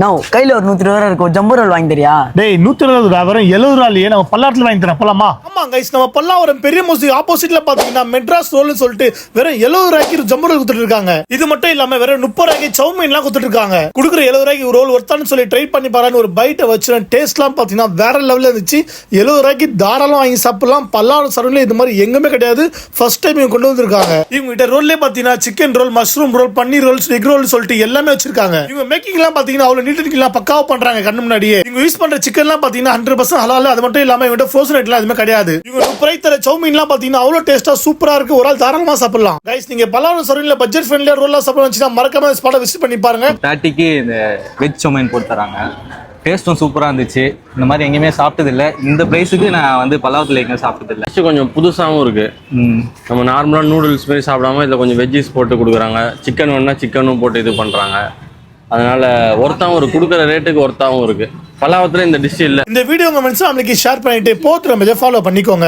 நான் கையில ஒரு 120 இருக்கும், ஜம்போ ரோல் வாங்கி தரியா? டேய் 120 ரூபா வெறும் 70 ரூபாயிலேயே நம்ம பல்லாட்டில் வாங்கி தரேன், போலாமா? ஆமா கைஸ், நம்ம பல்லாவரம் பெரிய மோசி ஆப்போசிட்ல பாத்தீங்கன்னா மெட்ராஸ் ரோல்னு சொல்லிட்டு வெறும் 70 ரூபாய்க்கு ஜம்போ ரோல் கொடுத்துட்டு இருக்காங்க. இது மட்டும் இல்லாம வெறும் 30 ரூபாய்க்கு சவுமீன் எல்லாம் கொடுத்துட்டு இருக்காங்க. குடுக்குற 70 ரூபாய்க்கு ரோல் ஒருத்தான்னு சொல்லி ட்ரை பண்ணி பாருன்னு ஒரு பைட்டை வச்சு டேஸ்ட் எல்லாம் பாத்தீங்கன்னா வேற லெவல்ல இருந்துச்சு. 70 ரூபாய்க்கு தாராளம் வாங்கி சாப்பிடலாம். பல்லாவரம் சரௌண்ட்ல இது மாதிரி எங்குமே கிடையாது, ஃபர்ஸ்ட் டைம் இவங்க கொண்டு வந்திருக்காங்க. இவங்க கிட்ட ரோல்லே பாத்தீங்கன்னா சிக்கன் ரோல், மஷ்ரூம் ரோல், பன்னீர் ரோல், எக் ரோல் சொல்லிட்டு எல்லாமே வச்சிருக்காங்க. இவங்க மேக்கிங் எல்லாம் பாத்தீங்கன்னா அவ்வளவு நீட்டா பக்காவா பண்றாங்க கண்ணு முன்னாடியே. இவங்க யூஸ் பண்ற சிக்கன் எல்லாம் பாத்தீங்கன்னா 100% ஹலால். அது மட்டும் இல்லாம இவங்க ஃப்ரோசன் ஐட்டம் எதுவுமே கிடையாது. இவங்க 30 ரூபாய்க்கு தர சவுமீன் எல்லாம் பாத்தீங்கன்னா அவ்வளவு டேஸ்டா சூப்பரா இருக்கு. ஒரு ஆள் தாராளமா சாப்பிடலாம். கைஸ், நீங்க பல்லாவரம் சரௌண்ட்ல பட்ஜெட் ஃப்ரெண்ட்லியா ரோலா சாப்பிடணும்னா மறக்காம இந்த ஸ்பாட்டை விசிட் பண்ணி பாருங்க. 30க்கு இந்த வெஜ் சவுமீன் போட்டு தராங்க. டேஸ்ட்டும் சூப்பராக இருந்துச்சு. இந்த மாதிரி எங்கேயுமே சாப்பிட்டதில்லை. இந்த ப்ரைஸுக்கு நான் வந்து பல்லாவரத்தில் எங்கேயும் சாப்பிட்டதில்லை. கொஞ்சம் புதுசாகவும் இருக்குது. நம்ம நார்மலாக நூடுல்ஸ் மாதிரி சாப்பிடாம இதில் கொஞ்சம் வெஜ்ஜீஸ் போட்டு கொடுக்குறாங்க. சிக்கன் வேணுன்னா சிக்கனும் போட்டு இது பண்ணுறாங்க. அதனால ஒருத்தாவும் ஒரு கொடுக்குற ரேட்டுக்கு ஒருத்தாவும் இருக்குது. பல்லாவரத்தில் இந்த டிஷ் இல்லை. இந்த வீடியோ உங்க ஃப்ரெண்ட்ஸ் நம்மளுக்கு ஷேர் பண்ணிட்டு போட்டு நம்ம ஃபாலோ பண்ணிக்கோங்க.